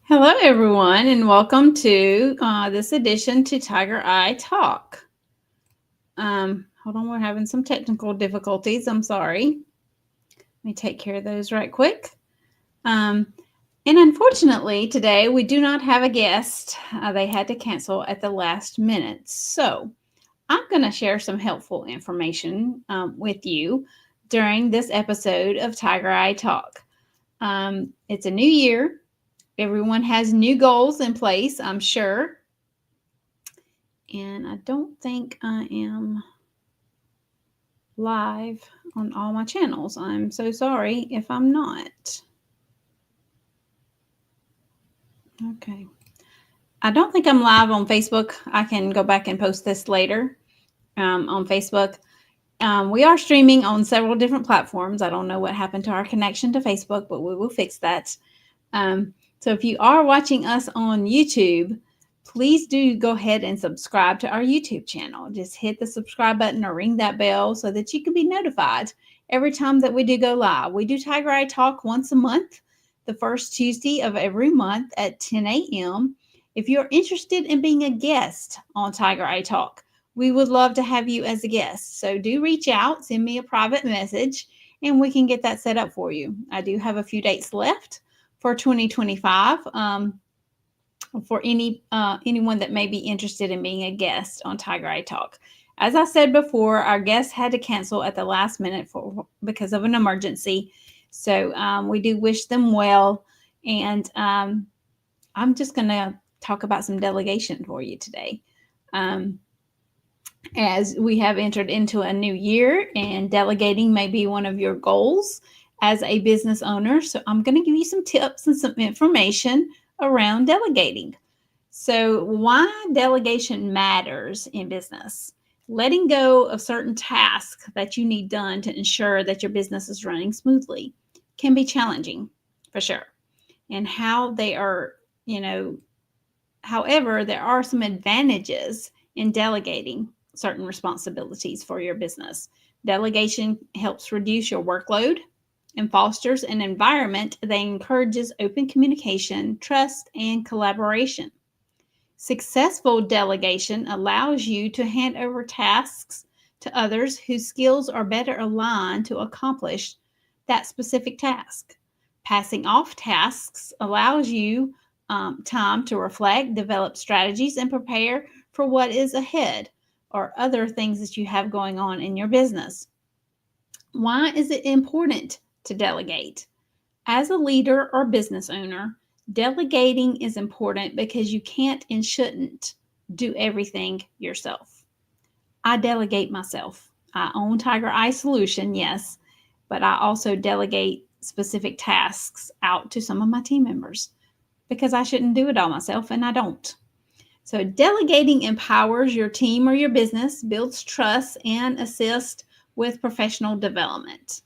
Hello, everyone, and welcome to this edition to Tiger Eye Talk. Hold on, we're having some technical difficulties. I'm sorry. Let me take care of those right quick. And unfortunately, today we do not have a guest. They had to cancel at the last minute. So I'm going to share some helpful information with you during this episode of Tiger Eye Talk. It's a new year. Everyone has new goals in place, I'm sure. And I don't think I am live on all my channels. I'm so sorry if I'm not. Okay. I don't think I'm live on Facebook. I can go back and post this later on Facebook. We are streaming on several different platforms. I don't know what happened to our connection to Facebook, but we will fix that. So if you are watching us on YouTube, please do go ahead and subscribe to our YouTube channel. Just hit the subscribe button or ring that bell so that you can be notified every time that we do go live. We do Tiger Eye Talk once a month, the first Tuesday of every month at 10 a.m. If you're interested in being a guest on Tiger Eye Talk, we would love to have you as a guest. So do reach out, send me a private message, and we can get that set up for you. I do have a few dates left for 2025 for anyone that may be interested in being a guest on Tiger Eye Talk. As I said before, our guest had to cancel at the last minute because of an emergency. So we do wish them well. And I'm just going to talk about some delegation for you today. As we have entered into a new year, and delegating may be one of your goals as a business owner. So I'm going to give you some tips and some information around delegating. So why delegation matters in business. Letting go of certain tasks that you need done to ensure that your business is running smoothly can be challenging, for sure. And how they are, however, there are some advantages in delegating certain responsibilities for your business. Delegation helps reduce your workload and fosters an environment that encourages open communication, trust, and collaboration. Successful delegation allows you to hand over tasks to others whose skills are better aligned to accomplish that specific task. Passing off tasks allows you time to reflect, develop strategies, and prepare for what is ahead or other things that you have going on in your business. Why is it important to delegate? As a leader or business owner, delegating is important because you can't and shouldn't do everything yourself. I delegate myself. I own Tiger Eye Solution, yes, but I also delegate specific tasks out to some of my team members because I shouldn't do it all myself, and I don't. So delegating empowers your team or your business, builds trust, and assists with professional development.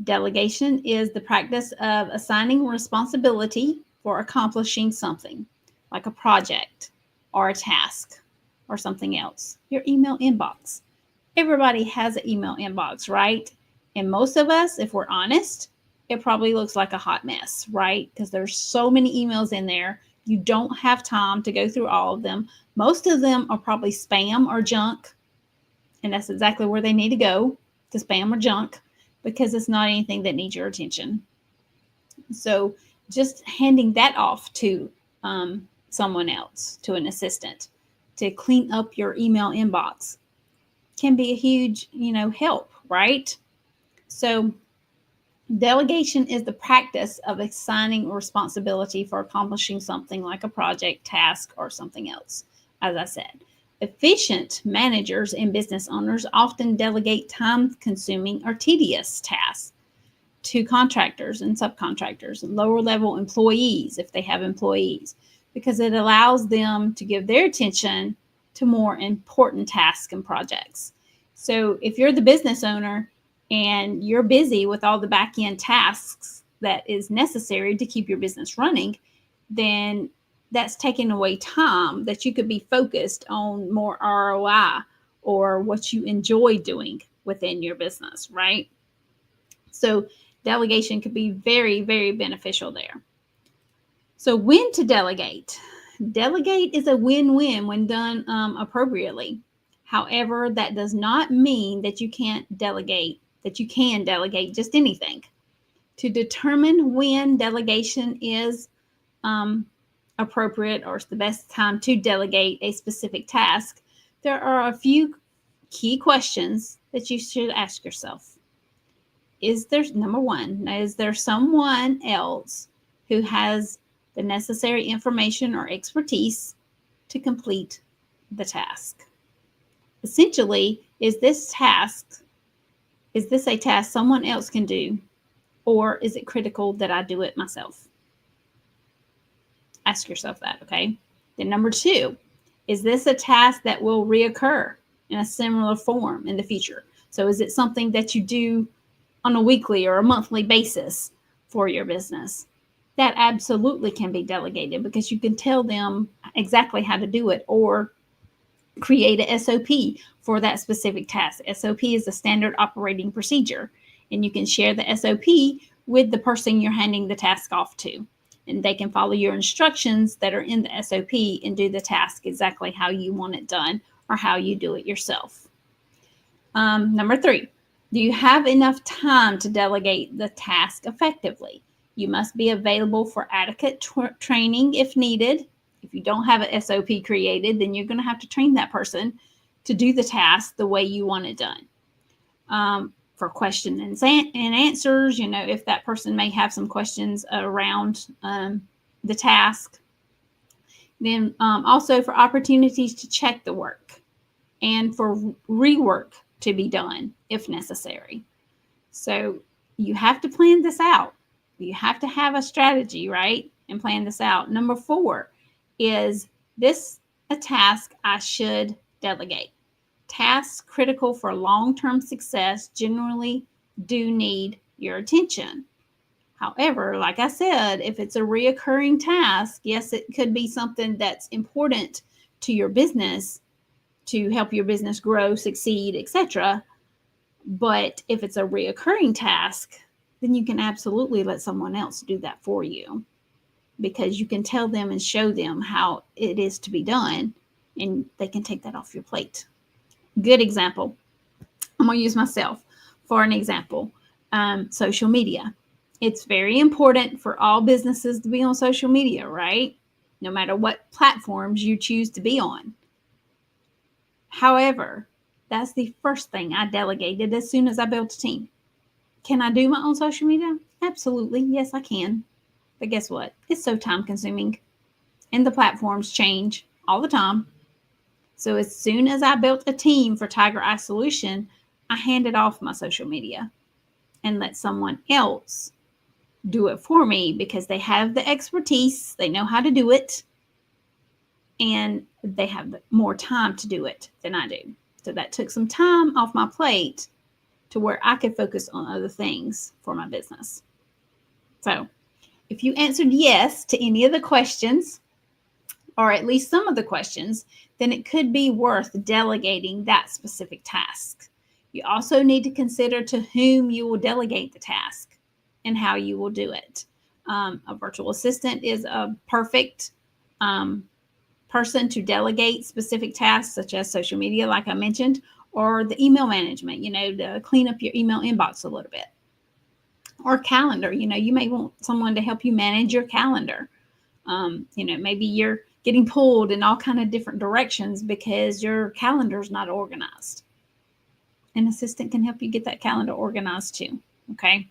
Delegation is the practice of assigning responsibility for accomplishing something, like a project or a task or something else. Your email inbox. Everybody has an email inbox, right? And most of us, if we're honest, it probably looks like a hot mess, right? Because there's so many emails in there. You don't have time to go through all of them. Most of them are probably spam or junk, and that's exactly where they need to go, to spam or junk, because it's not anything that needs your attention. So just handing that off to someone else, to an assistant, to clean up your email inbox can be a huge, help, right? So delegation is the practice of assigning responsibility for accomplishing something like a project, task, or something else, as I said. Efficient managers and business owners often delegate time-consuming or tedious tasks to contractors and subcontractors and lower-level employees, if they have employees, because it allows them to give their attention to more important tasks and projects. So if you're the business owner and you're busy with all the back-end tasks that is necessary to keep your business running, then that's taking away time that you could be focused on more ROI or what you enjoy doing within your business, right? So delegation could be very, very beneficial there. So when to delegate? Delegate is a win-win when done appropriately. However, that does not mean that you can't delegate, that you can delegate just anything. To determine when delegation is um, appropriate or the best time to delegate a specific task, there are a few key questions that you should ask yourself. Is there, number one, is there someone else who has the necessary information or expertise to complete the task? Essentially, is this a task someone else can do, or is it critical that I do it myself? Ask yourself that, okay? Then number two, is this a task that will reoccur in a similar form in the future? So is it something that you do on a weekly or a monthly basis for your business? That absolutely can be delegated because you can tell them exactly how to do it or create a SOP for that specific task. SOP is a standard operating procedure, and you can share the SOP with the person you're handing the task off to. And they can follow your instructions that are in the SOP and do the task exactly how you want it done or how you do it yourself. Number three, do you have enough time to delegate the task effectively? You must be available for adequate training if needed. If you don't have an SOP created, then you're going to have to train that person to do the task the way you want it done. For questions and answers, if that person may have some questions around the task. Then also for opportunities to check the work and for rework to be done if necessary. So you have to plan this out. You have to have a strategy, right? And plan this out. Number four, is this a task I should delegate? Tasks critical for long-term success generally do need your attention. However, like I said, if it's a reoccurring task, yes, it could be something that's important to your business to help your business grow, succeed, etc. But if it's a reoccurring task, then you can absolutely let someone else do that for you because you can tell them and show them how it is to be done and they can take that off your plate. Good example. I'm going to use myself for an example. Social media. It's very important for all businesses to be on social media, right? No matter what platforms you choose to be on. However, that's the first thing I delegated as soon as I built a team. Can I do my own social media? Absolutely. Yes, I can. But guess what? It's so time consuming and the platforms change all the time. So as soon as I built a team for Tiger Eye Solution, I handed off my social media and let someone else do it for me because they have the expertise, they know how to do it, and they have more time to do it than I do. So that took some time off my plate to where I could focus on other things for my business. So if you answered yes to any of the questions, or at least some of the questions, then it could be worth delegating that specific task. You also need to consider to whom you will delegate the task and how you will do it. A virtual assistant is a perfect person to delegate specific tasks such as social media, like I mentioned, or the email management, to clean up your email inbox a little bit. Or calendar, you may want someone to help you manage your calendar. Maybe you're getting pulled in all kind of different directions because your calendar is not organized. An assistant can help you get that calendar organized too. Okay.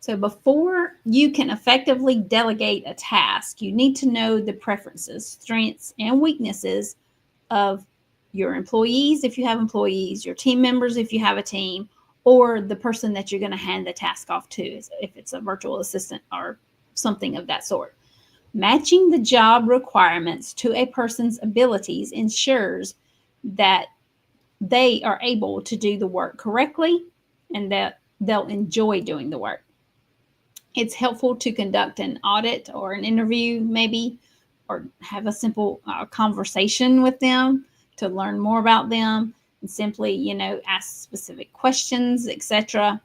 So before you can effectively delegate a task, you need to know the preferences, strengths, and weaknesses of your employees, if you have employees, your team members, if you have a team, or the person that you're going to hand the task off to, if it's a virtual assistant or something of that sort. Matching the job requirements to a person's abilities ensures that they are able to do the work correctly and that they'll enjoy doing the work. It's helpful to conduct an audit or an interview, maybe, or have a simple conversation with them to learn more about them and simply, ask specific questions, etc.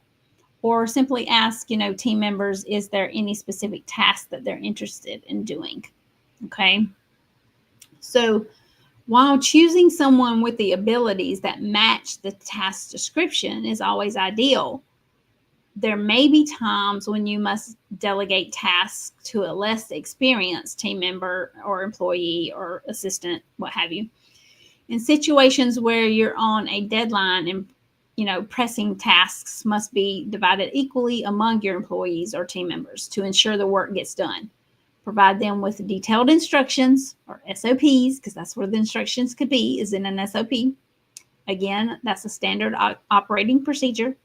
or simply ask, team members, is there any specific task that they're interested in doing? Okay. So while choosing someone with the abilities that match the task description is always ideal, there may be times when you must delegate tasks to a less experienced team member or employee or assistant, what have you. In situations where you're on a deadline and pressing tasks must be divided equally among your employees or team members to ensure the work gets done. Provide them with detailed instructions or SOPs, because that's where the instructions could be, is in an SOP. Again, that's a standard operating procedure.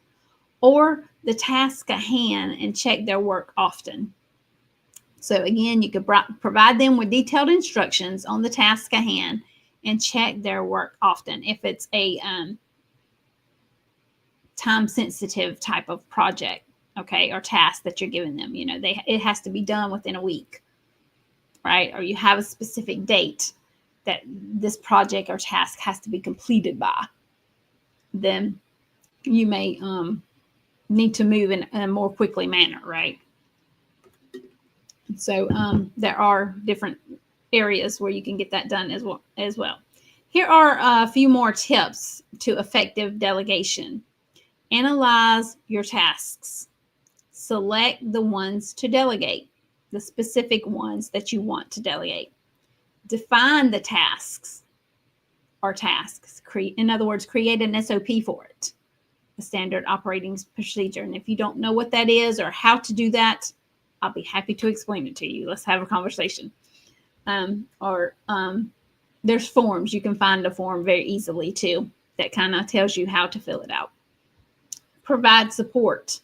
Or the task at hand, and check their work often. So again, you could provide them with detailed instructions on the task at hand and check their work often. If it's a time-sensitive type of project, okay, or task that you're giving them, it has to be done within a week, right? Or you have a specific date that this project or task has to be completed by, then you may need to move in a more quickly manner, right? So there are different areas where you can get that done as well. Here are a few more tips to effective delegation. Analyze your tasks. Select the ones to delegate, the specific ones that you want to delegate. Define the tasks or tasks. In other words, create an SOP for it, a standard operating procedure. And if you don't know what that is or how to do that, I'll be happy to explain it to you. Let's have a conversation. There's forms. You can find a form very easily too that kind of tells you how to fill it out. Provide support.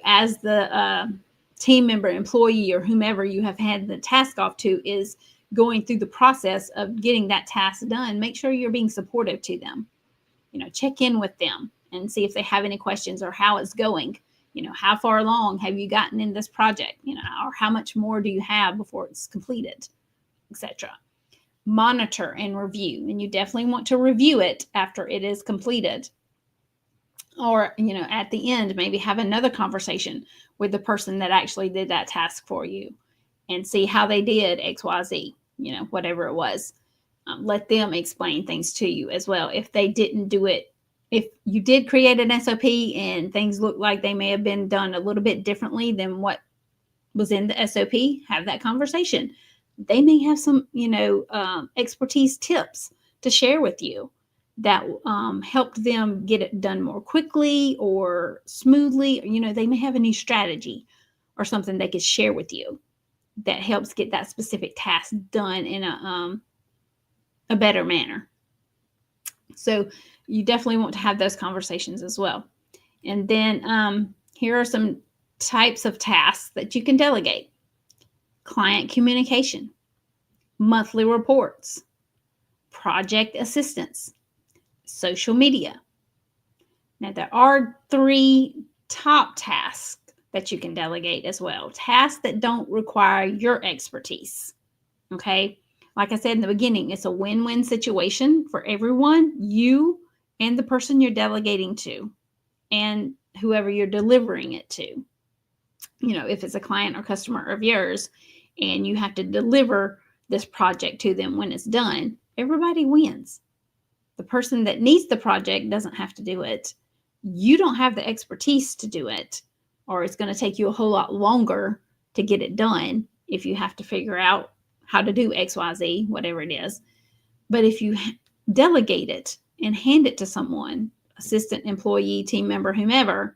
As the team member, employee, or whomever you have had the task off to is going through the process of getting that task done, make sure you're being supportive to them. Check in with them and see if they have any questions or how it's going. How far along have you gotten in this project? Or how much more do you have before it's completed, etc. Monitor and review, and you definitely want to review it after it is completed. Or, at the end, maybe have another conversation with the person that actually did that task for you and see how they did XYZ, whatever it was. Let them explain things to you as well. If they didn't do it, if you did create an SOP and things look like they may have been done a little bit differently than what was in the SOP, have that conversation. They may have some, expertise tips to share with you that helped them get it done more quickly or smoothly. They may have a new strategy or something they could share with you that helps get that specific task done in a better manner. So you definitely want to have those conversations as well. And then here are some types of tasks that you can delegate. Client communication, monthly reports, project assistance, social media. Now, there are 3 top tasks that you can delegate as well. Tasks that don't require your expertise. Okay. Like I said in the beginning, it's a win-win situation for everyone, you and the person you're delegating to, and whoever you're delivering it to. If it's a client or customer of yours and you have to deliver this project to them when it's done, everybody wins. The person that needs the project doesn't have to do it. You don't have the expertise to do it, or it's going to take you a whole lot longer to get it done if you have to figure out how to do XYZ, whatever it is. But if you delegate it and hand it to someone, assistant, employee, team member, whomever,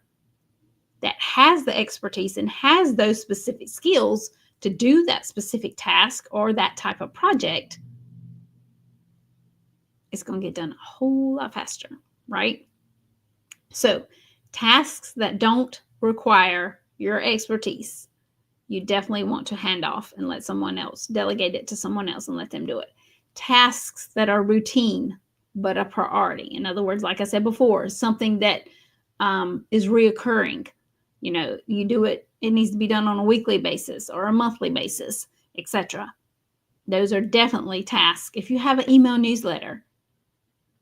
that has the expertise and has those specific skills to do that specific task or that type of project, it's going to get done a whole lot faster, right? So tasks that don't require your expertise, you definitely want to hand off and let someone else, delegate it to someone else and let them do it. Tasks that are routine but a priority. In other words, like I said before, something that is reoccurring. You do it, it needs to be done on a weekly basis or a monthly basis, etc. Those are definitely tasks. If you have an email newsletter,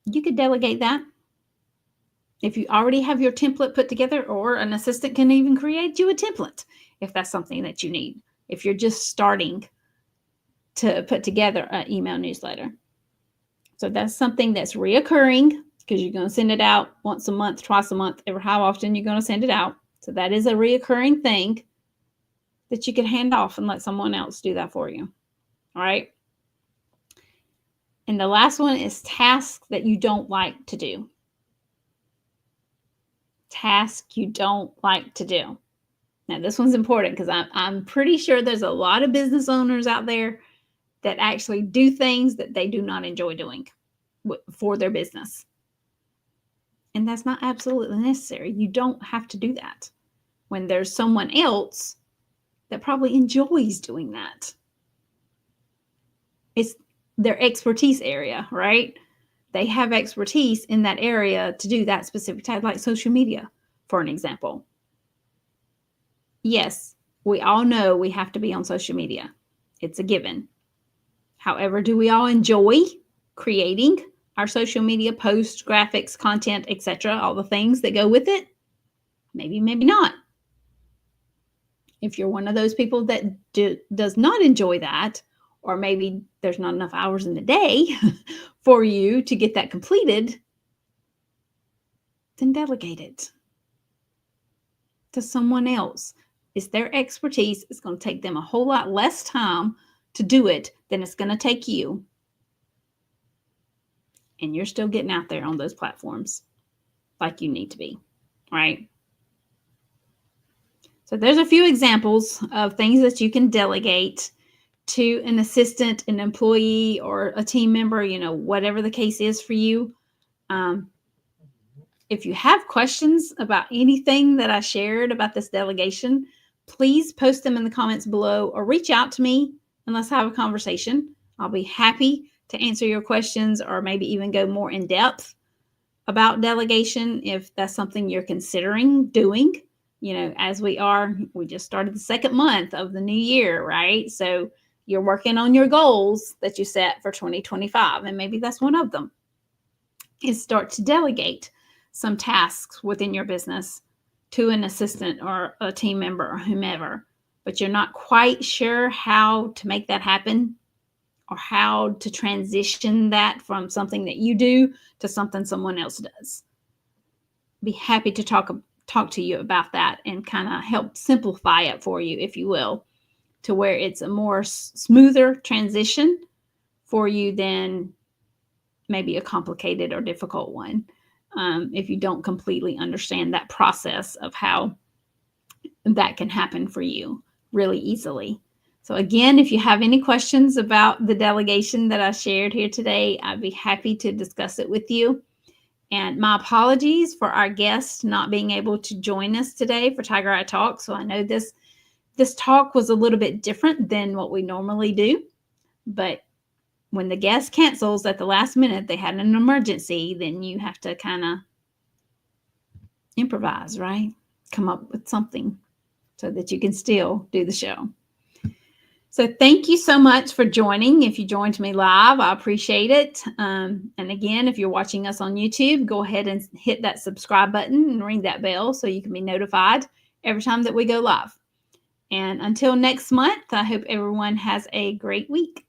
you could delegate that. If you already have your template put together, or an assistant can even create you a template if that's something that you need, if you're just starting to put together an email newsletter. So that's something that's reoccurring, because you're going to send it out once a month, twice a month, ever how often you're going to send it out. So that is a reoccurring thing that you can hand off and let someone else do that for you. All right. And the last one is tasks that you don't like to do. Tasks you don't like to do. Now, this one's important because I'm pretty sure there's a lot of business owners out there that actually do things that they do not enjoy doing for their business. And that's not absolutely necessary. You don't have to do that when there's someone else that probably enjoys doing that. It's their expertise area, right? They have expertise in that area to do that specific type, like social media, for an example. Yes, we all know we have to be on social media. It's a given. However, do we all enjoy creating our social media posts, graphics, content, etc., all the things that go with it? Maybe, maybe not. If you're one of those people that does not enjoy that, or maybe there's not enough hours in the day for you to get that completed, then delegate it to someone else. It's their expertise. It's going to take them a whole lot less time to do it than it's going to take you. And you're still getting out there on those platforms like you need to be, right? So there's a few examples of things that you can delegate to an assistant, an employee, or a team member, whatever the case is for you. If you have questions about anything that I shared about this delegation, please post them in the comments below or reach out to me and let's have a conversation. I'll be happy to answer your questions, or maybe even go more in depth about delegation if that's something you're considering doing. As we just started the second month of the new year, right? So you're working on your goals that you set for 2025, and maybe that's one of them, is start to delegate some tasks within your business to an assistant or a team member or whomever, but you're not quite sure how to make that happen, or how to transition that from something that you do to something someone else does. Be happy to talk to you about that and kind of help simplify it for you, if you will, to where it's a more smoother transition for you than maybe a complicated or difficult one, if you don't completely understand that process of how that can happen for you really easily. So again, if you have any questions about the delegation that I shared here today, I'd be happy to discuss it with you. And my apologies for our guest not being able to join us today for Tiger Eye Talk. So I know this talk was a little bit different than what we normally do, but when the guest cancels at the last minute, they had an emergency, then you have to kind of improvise, right? Come up with something so that you can still do the show. So thank you so much for joining. If you joined me live, I appreciate it. And again, if you're watching us on YouTube, go ahead and hit that subscribe button and ring that bell so you can be notified every time that we go live. And until next month, I hope everyone has a great week.